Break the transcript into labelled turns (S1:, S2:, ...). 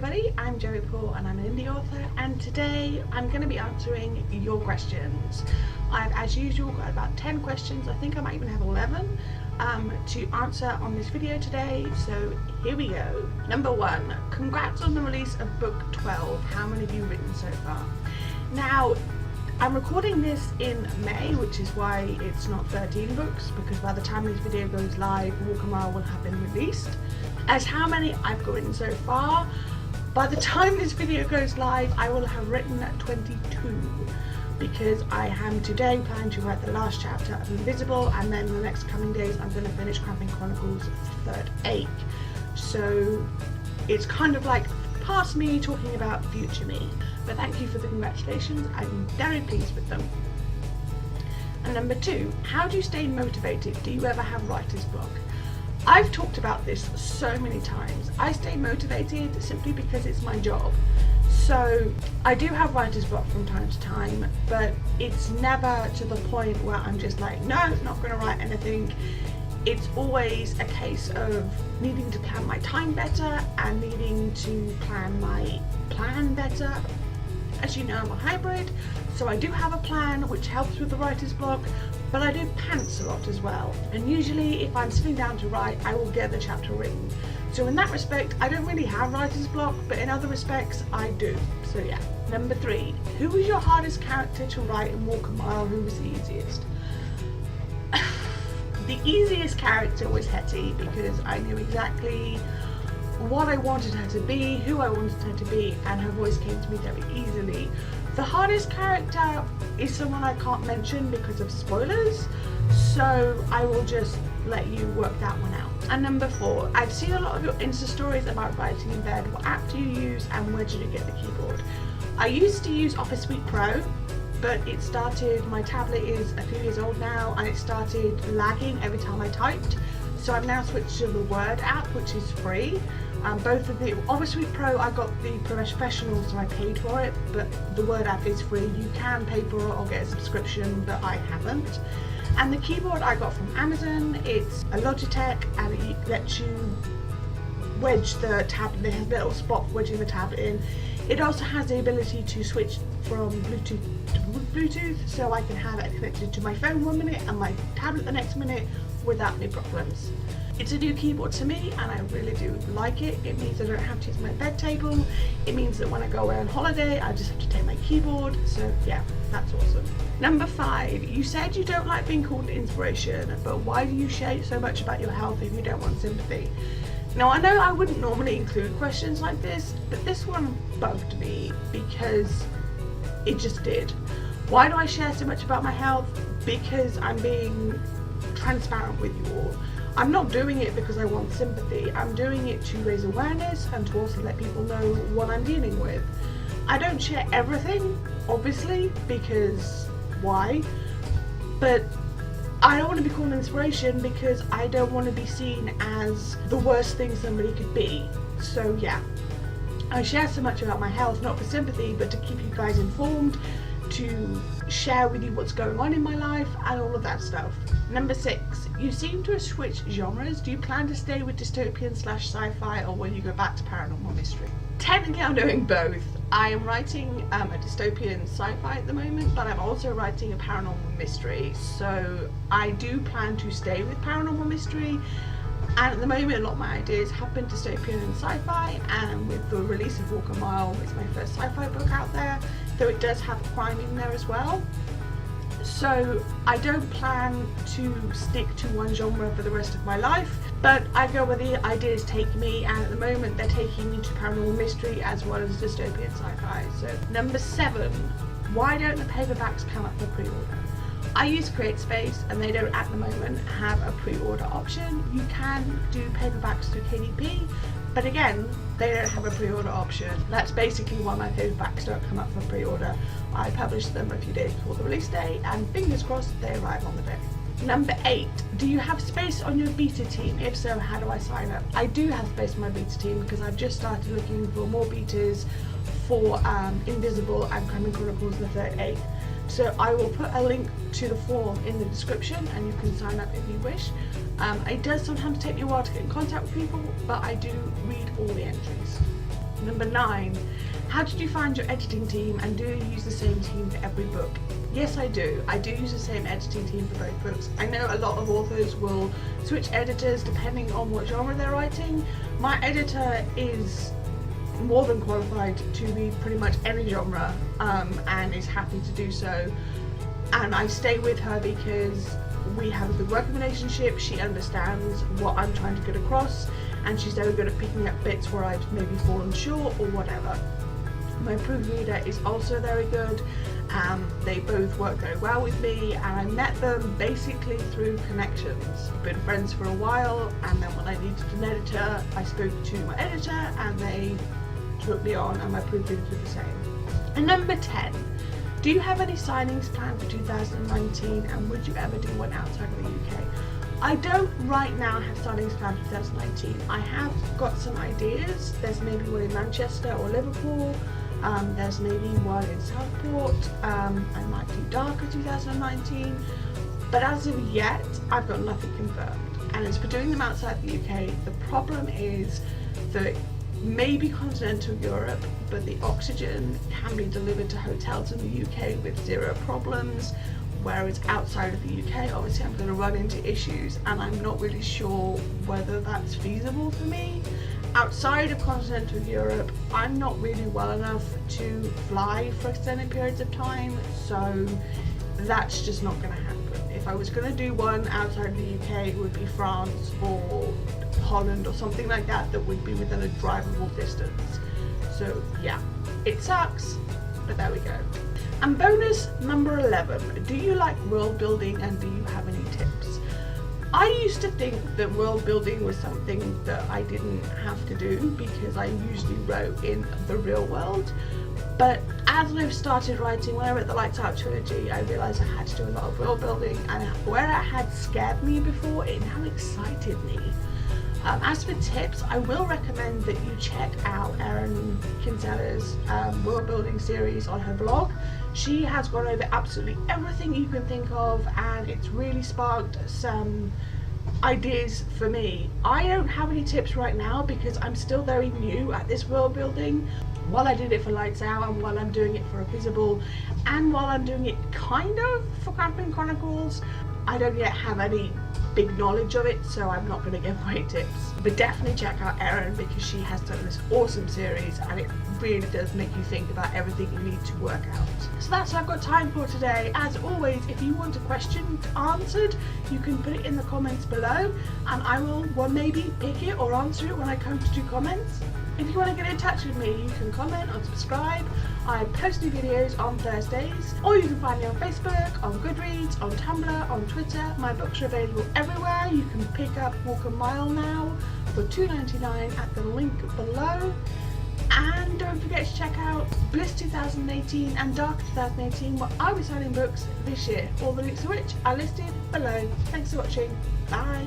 S1: everybody, I'm Joey Paul and I'm an indie author, and today I'm going to be answering your questions. I've, as usual, got about 10 questions. I think I might even have 11 to answer on this video today, so here we go. Number 1, congrats on the release of book 12. How many have you written so far? Now, I'm recording this in May, which is why it's not 13 books, because by the time this video goes live, Walk a Mile will have been released. As how many I've got written so far, by the time this video goes live, I will have written 22, because I am today planning to write the last chapter of Invisible, and then in the next coming days I'm going to finish Cramping Chronicles 3rd ache. So it's kind of like past me talking about future me. But thank you for the congratulations, I'm very pleased with them. And number 2, how do you stay motivated? Do you ever have writer's block? I've talked about this so many times. I stay motivated simply because it's my job. So I do have writer's block from time to time, but it's never to the point where I'm just like, no, not going to write anything. It's always a case of needing to plan my time better and needing to plan my plan better. As you know, I'm a hybrid, so I do have a plan which helps with the writer's block, but I do pants a lot as well. And usually if I'm sitting down to write, I will get the chapter written. So in that respect, I don't really have writer's block, but in other respects, I do. So yeah. Number 3, who was your hardest character to write in Walk a Mile? Who was the easiest? The easiest character was Hetty, because I knew exactly what I wanted her to be, who I wanted her to be, and her voice came to me very easily. The hardest character is someone I can't mention because of spoilers, so I will just let you work that one out. And number 4, I've seen a lot of your Insta stories about writing in bed. What app do you use and where did you get the keyboard? I used to use Office Suite Pro, but it started, my tablet is a few years old now, and it started lagging every time I typed. So I've now switched to the Word app, which is free. Both of the Office Suite Pro, I got the professional, so I paid for it, but the Word app is free. You can pay for it or get a subscription, but I haven't. And the keyboard I got from Amazon, it's a Logitech, and it lets you wedge the tablet. It has a little spot for wedging the tablet in. It also has the ability to switch from Bluetooth to Bluetooth, so I can have it connected to my phone 1 minute and my tablet the next minute without any problems. It's a new keyboard to me and I really do like it. It means I don't have to use my bed table. It means that when I go away on holiday, I just have to take my keyboard. So yeah, that's awesome. Number 5, you said you don't like being called inspiration, but why do you share so much about your health if you don't want sympathy? Now, I know I wouldn't normally include questions like this, but this one bugged me because it just did. Why do I share so much about my health? Because I'm being transparent with you all. I'm not doing it because I want sympathy. I'm doing it to raise awareness and to also let people know what I'm dealing with. I don't share everything, obviously, because why? But I don't want to be called an inspiration because I don't want to be seen as the worst thing somebody could be. So yeah, I share so much about my health, not for sympathy, but to keep you guys informed, to share with you what's going on in my life and all of that stuff. Number 6, you seem to have switched genres. Do you plan to stay with dystopian / sci-fi, or will you go back to paranormal mystery? Technically I'm doing both. I am writing a dystopian sci-fi at the moment, but I'm also writing a paranormal mystery. So I do plan to stay with paranormal mystery. And at the moment, a lot of my ideas have been dystopian and sci-fi, and with the release of Walk a Mile, it's my first sci-fi book out there, though it does have crime in there as well. So I don't plan to stick to one genre for the rest of my life, but I go where the ideas take me, and at the moment they're taking me to paranormal mystery as well as dystopian sci-fi. So number 7, why don't the paperbacks come up for pre-order? I use CreateSpace and they don't at the moment have a pre-order option. You can do paperbacks through KDP, but again, they don't have a pre-order option. That's basically why my paperbacks don't come up for pre-order. I publish them a few days before the release day, and fingers crossed they arrive on the day. Number 8, do you have space on your beta team? If so, how do I sign up? I do have space on my beta team because I've just started looking for more betas for Invisible and Cramping Chronicles 3rd ache. So I will put a link to the form in the description and you can sign up if you wish. It does sometimes take me a while to get in contact with people, but I do read all the entries. Number 9, how did you find your editing team, and do you use the same team for every book? Yes, I do. I do use the same editing team for both books. I know a lot of authors will switch editors depending on what genre they're writing. My editor is more than qualified to be pretty much any genre, and is happy to do so. And I stay with her because we have a good working relationship. She understands what I'm trying to get across, and she's very good at picking up bits where I've maybe fallen short or whatever. My proofreader is also very good. They both work very well with me, and I met them basically through connections. We've been friends for a while, and then when I needed an editor, I spoke to my editor and they took me on, and my proofreader did the same. And number 10, do you have any signings planned for 2019, and would you ever do one outside of the UK? I don't right now have signings planned for 2019. I have got some ideas. There's maybe one in Manchester or Liverpool. There's maybe one in Southport. I might do Darker 2019. But as of yet, I've got nothing confirmed. And as for doing them outside the UK, the problem is that maybe continental Europe, but the oxygen can be delivered to hotels in the UK with zero problems, whereas outside of the UK, obviously I'm going to run into issues, and I'm not really sure whether that's feasible for me. Outside of continental Europe, I'm not really well enough to fly for extended periods of time, so that's just not going to happen. If I was going to do one outside the UK, it would be France or Holland or something like that that would be within a drivable distance. So yeah, it sucks, but there we go. And bonus number 11, do you like world building, and do you have any tips? I used to think that world building was something that I didn't have to do because I usually wrote in the real world. But as I've started writing, when I wrote the Lights Out trilogy, I realised I had to do a lot of world building, and where it had scared me before, it now excited me. As for tips, I will recommend that you check out Erin Kinsella's world building series on her blog. She has gone over absolutely everything you can think of, and it's really sparked some ideas for me. I don't have any tips right now because I'm still very new at this world building. While I did it for Lights Out, and while I'm doing it for Invisible, and while I'm doing it kind of for Cramping Chronicles, I don't yet have any big knowledge of it, so I'm not going to give away tips. But definitely check out Erin because she has done this awesome series, and it really does make you think about everything you need to work out. So that's what I've got time for today. As always, if you want a question answered, you can put it in the comments below, and I will maybe pick it or answer it when I come to do comments. If you want to get in touch with me, you can comment or subscribe. I post new videos on Thursdays, or you can find me on Facebook, on Goodreads, on Tumblr, on Twitter. My books are available everywhere. You can pick up Walk a Mile now for $2.99 at the link below. And don't forget to check out Bliss 2018 and Dark 2018, where I was selling books this year, all the links to which are listed below. Thanks for watching. Bye.